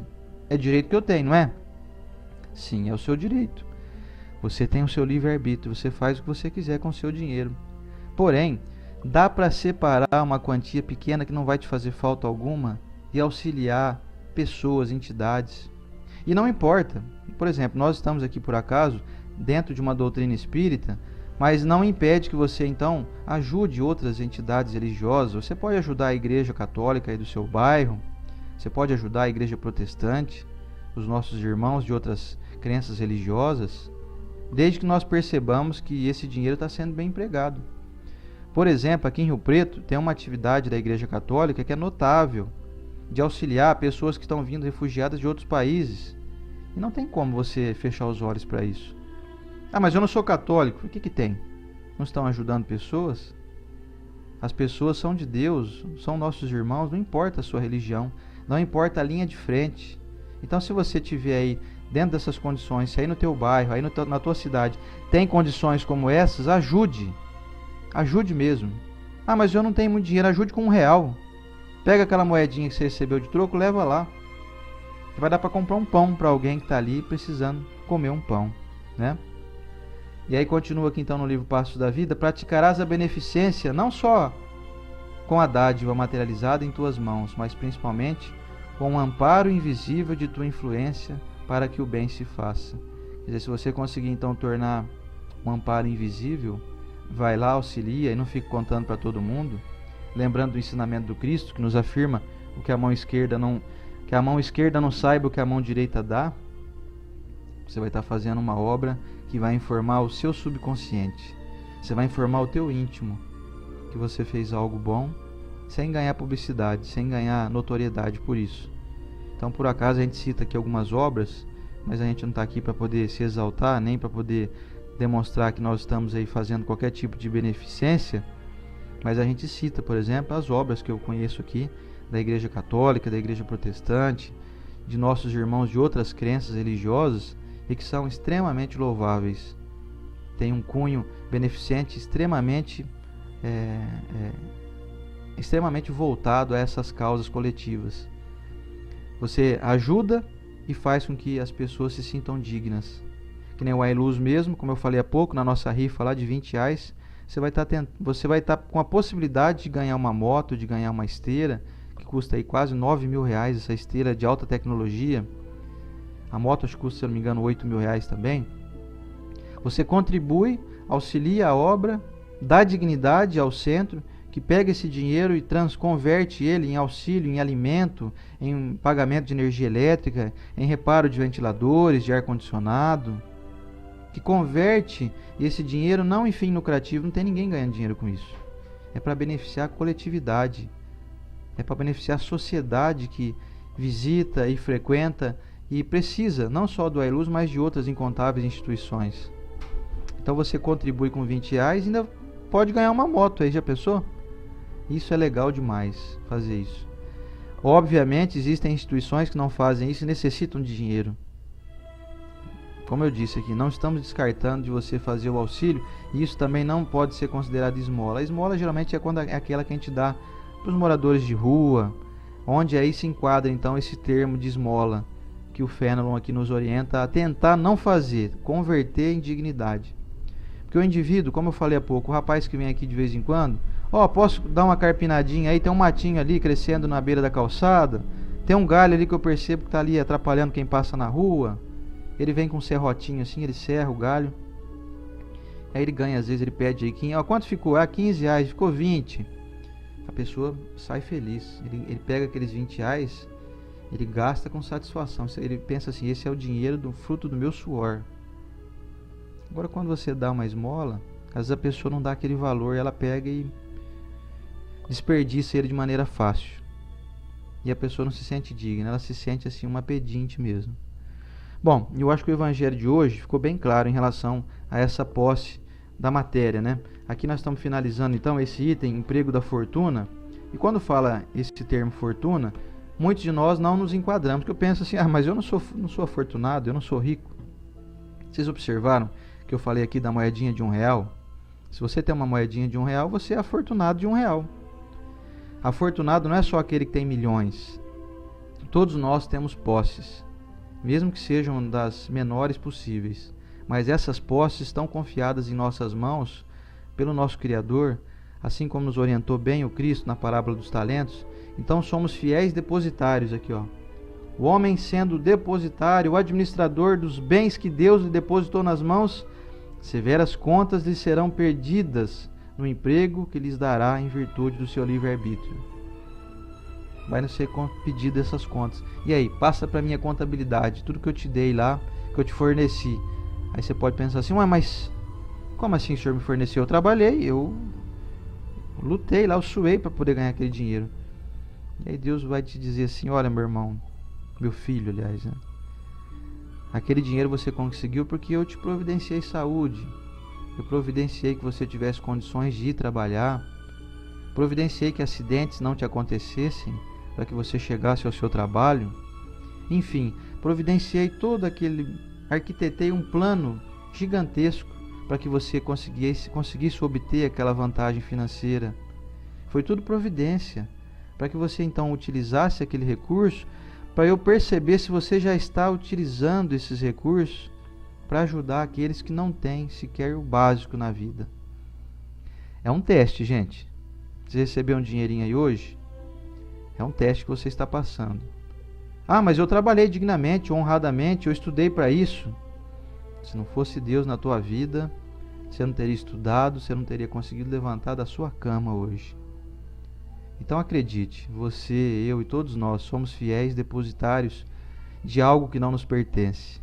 É direito que eu tenho, não é? Sim, é o seu direito. Você tem o seu livre-arbítrio, você faz o que você quiser com o seu dinheiro. Porém, dá para separar uma quantia pequena que não vai te fazer falta alguma e auxiliar pessoas, entidades. E não importa, por exemplo, nós estamos aqui por acaso dentro de uma doutrina espírita, mas não impede que você então ajude outras entidades religiosas. Você pode ajudar a igreja católica aí do seu bairro, você pode ajudar a igreja protestante, os nossos irmãos de outras crenças religiosas, desde que nós percebamos que esse dinheiro está sendo bem empregado. Por exemplo, aqui em Rio Preto tem uma atividade da Igreja Católica que é notável, de auxiliar pessoas que estão vindo refugiadas de outros países. E não tem como você fechar os olhos para isso. Ah, mas eu não sou católico. O que tem? Não estão ajudando pessoas? As pessoas são de Deus, são nossos irmãos, não importa a sua religião, não importa a linha de frente. Então, se você tiver aí dentro dessas condições, se aí no teu bairro, aí na tua cidade, tem condições como essas, ajude. Ajude mesmo. Ah, mas eu não tenho muito dinheiro, ajude com R$1. Pega aquela moedinha que você recebeu de troco, leva lá. Vai dar para comprar um pão para alguém que está ali precisando comer um pão, né? E aí continua aqui então no livro Passos da Vida: praticarás a beneficência não só com a dádiva materializada em tuas mãos, mas principalmente com o amparo invisível de tua influência para que o bem se faça. Quer dizer, se você conseguir então tornar um amparo invisível, vai lá, auxilia e não fica contando para todo mundo, lembrando do ensinamento do Cristo, que nos afirma que a mão esquerda não saiba o que a mão direita dá. Você vai estar fazendo uma obra que vai informar o seu subconsciente, você vai informar o teu íntimo que você fez algo bom, sem ganhar publicidade, sem ganhar notoriedade por isso. Então, por acaso, a gente cita aqui algumas obras, mas a gente não está aqui para poder se exaltar, nem para poder demonstrar que nós estamos aí fazendo qualquer tipo de beneficência, mas a gente cita, por exemplo, as obras que eu conheço aqui da Igreja Católica, da Igreja Protestante, de nossos irmãos de outras crenças religiosas e que são extremamente louváveis. Tem um cunho beneficente extremamente voltado a essas causas coletivas. Você ajuda e faz com que as pessoas se sintam dignas. Que nem o Ailuz mesmo, como eu falei há pouco, na nossa rifa lá de R$20, você vai estar com a possibilidade de ganhar uma moto, de ganhar uma esteira, que custa aí quase R$9.000, essa esteira de alta tecnologia. A moto acho que custa, se eu não me engano, R$8.000 também. Você contribui, auxilia a obra, dá dignidade ao centro, que pega esse dinheiro e converte ele em auxílio, em alimento, em pagamento de energia elétrica, em reparo de ventiladores, de ar-condicionado, que converte esse dinheiro não em fim lucrativo, não tem ninguém ganhando dinheiro com isso. É para beneficiar a coletividade, é para beneficiar a sociedade que visita e frequenta e precisa, não só do Ailuz, mas de outras incontáveis instituições. Então você contribui com R$20 e ainda pode ganhar uma moto aí, já pensou? Isso é legal demais, fazer isso. Obviamente existem instituições que não fazem isso e necessitam de dinheiro. Como eu disse aqui, não estamos descartando de você fazer o auxílio, e isso também não pode ser considerado esmola. A esmola geralmente é aquela que a gente dá para os moradores de rua, onde aí se enquadra então esse termo de esmola, que o Fenelon aqui nos orienta a tentar não fazer, converter em dignidade. Porque o indivíduo, como eu falei há pouco, o rapaz que vem aqui de vez em quando, posso dar uma carpinadinha aí, tem um matinho ali crescendo na beira da calçada, Tem um galho ali que eu percebo que está ali atrapalhando quem passa na rua. Ele vem com um serrotinho assim, ele serra o galho. Aí ele ganha, às vezes ele pede aí 15, quanto ficou? Ah, 15 reais, ficou 20. A pessoa sai feliz. Ele pega aqueles 20 reais, ele gasta com satisfação. Ele pensa assim, esse é o dinheiro do fruto do meu suor. Agora quando você dá uma esmola, às vezes a pessoa não dá aquele valor, ela pega e desperdiça ele de maneira fácil. E a pessoa não se sente digna, ela se sente assim uma pedinte mesmo. Bom, eu acho que o evangelho de hoje ficou bem claro em relação a essa posse da matéria, né? Aqui nós estamos finalizando então esse item, emprego da fortuna. E quando fala esse termo fortuna, muitos de nós não nos enquadramos, porque eu penso assim, mas eu não sou afortunado, eu não sou rico. Vocês observaram que eu falei aqui da moedinha de R$1? Se você tem uma moedinha de R$1, você é afortunado de R$1. Afortunado não é só aquele que tem milhões. Todos nós temos posses, mesmo que sejam das menores possíveis. Mas essas posses estão confiadas em nossas mãos pelo nosso Criador, assim como nos orientou bem o Cristo na parábola dos talentos. Então somos fiéis depositários aqui, ó. O homem sendo depositário, o administrador dos bens que Deus lhe depositou nas mãos, severas contas lhe serão perdidas no emprego que lhes dará em virtude do seu livre-arbítrio. Vai não ser pedido essas contas. E aí, passa para minha contabilidade, tudo que eu te dei lá, que eu te forneci. Aí você pode pensar assim, mas como assim o senhor me forneceu? Eu trabalhei, eu lutei lá, eu suei para poder ganhar aquele dinheiro. E aí Deus vai te dizer assim, olha meu irmão, meu filho aliás, né? Aquele dinheiro você conseguiu porque eu te providenciei saúde, eu providenciei que você tivesse condições de ir trabalhar, providenciei que acidentes não te acontecessem para que você chegasse ao seu trabalho, enfim, providenciei todo aquele, arquitetei um plano gigantesco para que você conseguisse obter aquela vantagem financeira. Foi tudo providência, para que você então utilizasse aquele recurso, para eu perceber se você já está utilizando esses recursos para ajudar aqueles que não têm sequer o básico na vida. É um teste, gente. Você recebeu um dinheirinho aí hoje? É um teste que você está passando. Ah, mas eu trabalhei dignamente, honradamente, eu estudei para isso. Se não fosse Deus na tua vida, você não teria estudado, você não teria conseguido levantar da sua cama hoje. Então acredite, você, eu e todos nós somos fiéis depositários de algo que não nos pertence.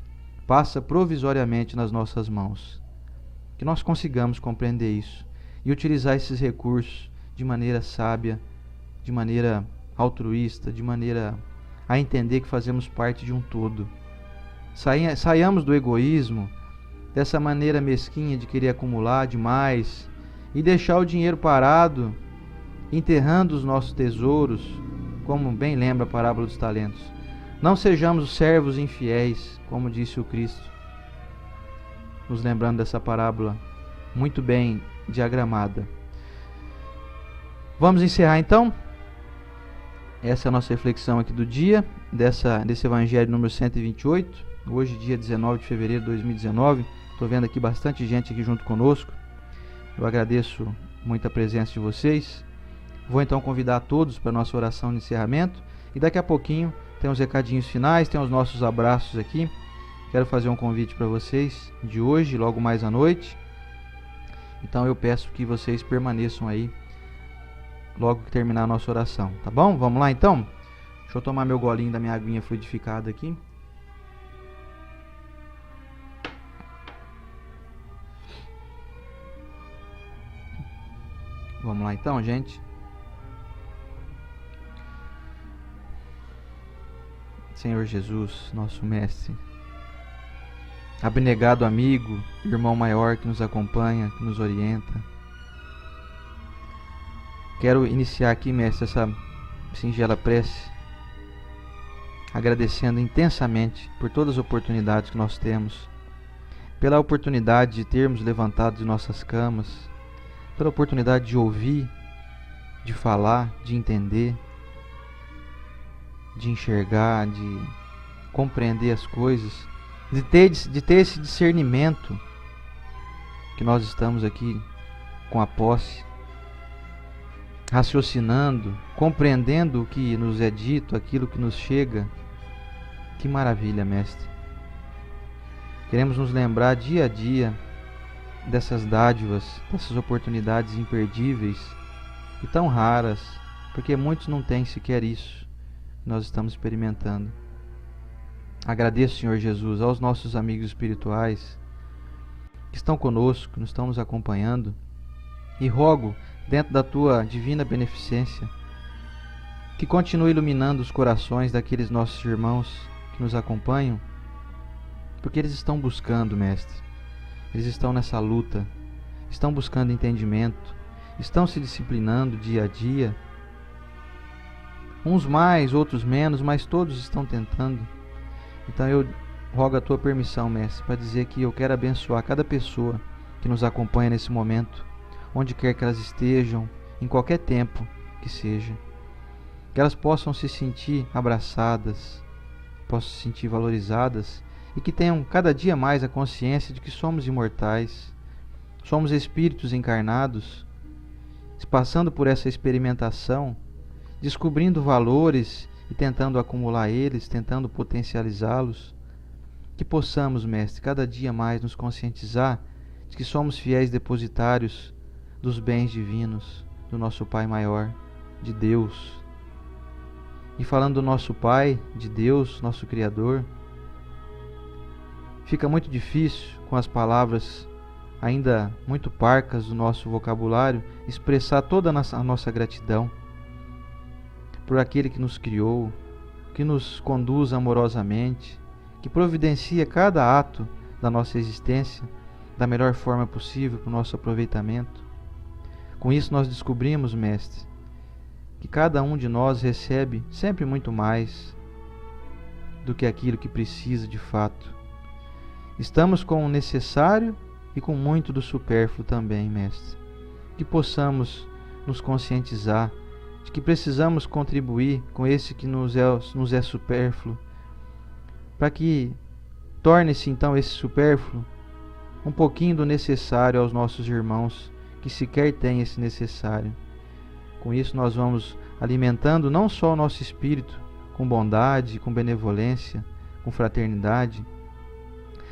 Passa provisoriamente nas nossas mãos. Que nós consigamos compreender isso e utilizar esses recursos de maneira sábia, de maneira altruísta, de maneira a entender que fazemos parte de um todo. Saiamos do egoísmo, dessa maneira mesquinha de querer acumular demais e deixar o dinheiro parado, enterrando os nossos tesouros, como bem lembra a parábola dos talentos. Não sejamos servos infiéis, como disse o Cristo, nos lembrando dessa parábola muito bem diagramada. Vamos encerrar então. Essa é a nossa reflexão aqui do dia, desse Evangelho número 128, hoje dia 19 de fevereiro de 2019. Estou vendo aqui bastante gente aqui junto conosco. Eu agradeço muito a presença de vocês. Vou então convidar a todos para a nossa oração de encerramento. E daqui a pouquinho tem os recadinhos finais, tem os nossos abraços aqui. Quero fazer um convite para vocês de hoje, logo mais à noite. Então eu peço que vocês permaneçam aí logo que terminar a nossa oração, tá bom? Vamos lá então? Deixa eu tomar meu golinho da minha aguinha fluidificada aqui. Vamos lá então, gente. Senhor Jesus, nosso Mestre, abnegado amigo, irmão maior que nos acompanha, que nos orienta. Quero iniciar aqui, Mestre, essa singela prece, agradecendo intensamente por todas as oportunidades que nós temos, pela oportunidade de termos levantado de nossas camas, pela oportunidade de ouvir, de falar, de entender, de enxergar, de compreender as coisas, de ter esse discernimento que nós estamos aqui com a posse. raciocinando, compreendendo o que nos é dito, aquilo que nos chega. Que maravilha, Mestre. Queremos nos lembrar dia a dia dessas dádivas, dessas oportunidades imperdíveis e tão raras, porque muitos não têm sequer isso que nós estamos experimentando. Agradeço, Senhor Jesus, aos nossos amigos espirituais que estão conosco, que nos estão nos acompanhando, e rogo, dentro da Tua divina beneficência, que continue iluminando os corações daqueles nossos irmãos que nos acompanham, porque eles estão buscando, Mestre, eles estão nessa luta, estão buscando entendimento, estão se disciplinando dia a dia, uns mais, outros menos, mas todos estão tentando. Então eu rogo a Tua permissão, Mestre, para dizer que eu quero abençoar cada pessoa que nos acompanha nesse momento, onde quer que elas estejam, em qualquer tempo que seja, que elas possam se sentir abraçadas, possam se sentir valorizadas e que tenham cada dia mais a consciência de que somos imortais, somos espíritos encarnados, passando por essa experimentação, descobrindo valores e tentando acumular eles, tentando potencializá-los, que possamos, Mestre, cada dia mais nos conscientizar de que somos fiéis depositários dos bens divinos, do nosso Pai maior, de Deus. E falando do nosso Pai, de Deus, nosso Criador, fica muito difícil, com as palavras ainda muito parcas do nosso vocabulário, expressar toda a nossa gratidão por aquele que nos criou, que nos conduz amorosamente, que providencia cada ato da nossa existência da melhor forma possível para o nosso aproveitamento. Com isso nós descobrimos, Mestre, que cada um de nós recebe sempre muito mais do que aquilo que precisa de fato. Estamos com o necessário e com muito do supérfluo também, Mestre. Que possamos nos conscientizar de que precisamos contribuir com esse que nos é supérfluo, para que torne-se então esse supérfluo um pouquinho do necessário aos nossos irmãos que sequer têm esse necessário. Com isso nós vamos alimentando não só o nosso espírito com bondade, com benevolência, com fraternidade,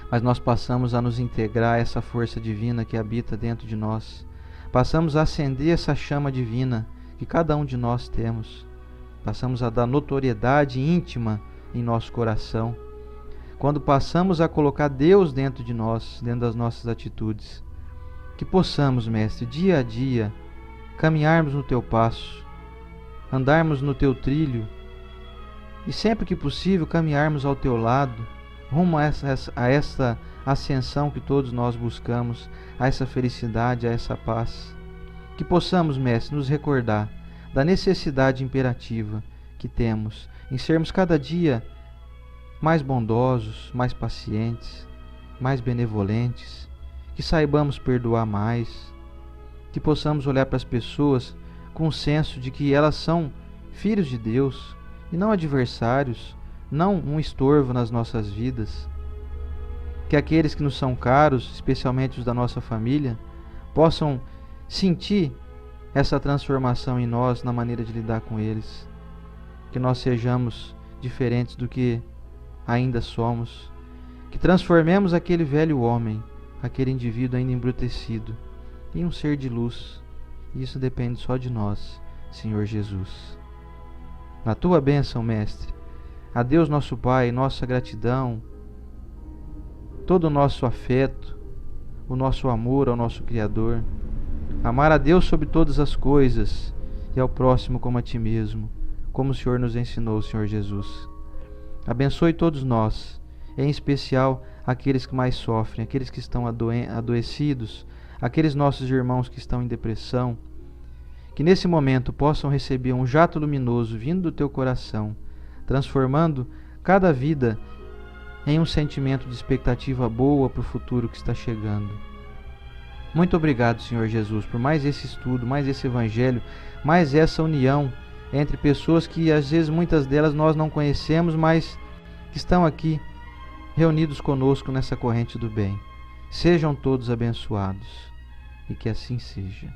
mas nós passamos a nos integrar a essa força divina que habita dentro de nós. Passamos a acender essa chama divina que cada um de nós temos. Passamos a dar notoriedade íntima em nosso coração. Quando passamos a colocar Deus dentro de nós, dentro das nossas atitudes, que possamos, Mestre, dia a dia, caminharmos no Teu passo, andarmos no Teu trilho e sempre que possível caminharmos ao Teu lado, rumo a essa ascensão que todos nós buscamos, a essa felicidade, a essa paz. Que possamos, Mestre, nos recordar da necessidade imperativa que temos em sermos cada dia mais bondosos, mais pacientes, mais benevolentes, que saibamos perdoar mais, que possamos olhar para as pessoas com o senso de que elas são filhos de Deus e não adversários, não um estorvo nas nossas vidas. Que aqueles que nos são caros, especialmente os da nossa família, possam sentir essa transformação em nós na maneira de lidar com eles. Que nós sejamos diferentes do que ainda somos. Que transformemos aquele velho homem, aquele indivíduo ainda embrutecido, em um ser de luz. Isso depende só de nós, Senhor Jesus. Na Tua bênção, Mestre, a Deus nosso Pai, nossa gratidão, todo o nosso afeto, o nosso amor ao nosso Criador, amar a Deus sobre todas as coisas e ao próximo como a Ti mesmo, como o Senhor nos ensinou, Senhor Jesus. Abençoe todos nós, em especial aqueles que mais sofrem, aqueles que estão adoecidos, aqueles nossos irmãos que estão em depressão, que nesse momento possam receber um jato luminoso vindo do Teu coração, transformando cada vida em um sentimento de expectativa boa para o futuro que está chegando. Muito obrigado, Senhor Jesus, por mais esse estudo, mais esse evangelho, mais essa união entre pessoas que às vezes muitas delas nós não conhecemos, mas que estão aqui reunidos conosco nessa corrente do bem. Sejam todos abençoados e que assim seja.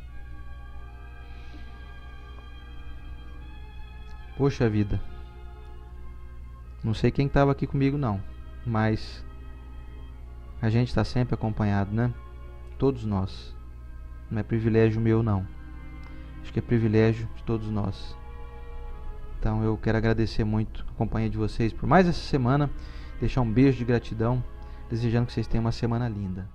Poxa vida. Não sei quem estava aqui comigo não, mas a gente está sempre acompanhado, né? Todos nós. Não é privilégio meu não. Acho que é privilégio de todos nós. Então eu quero agradecer muito a companhia de vocês por mais essa semana. Deixar um beijo de gratidão, desejando que vocês tenham uma semana linda.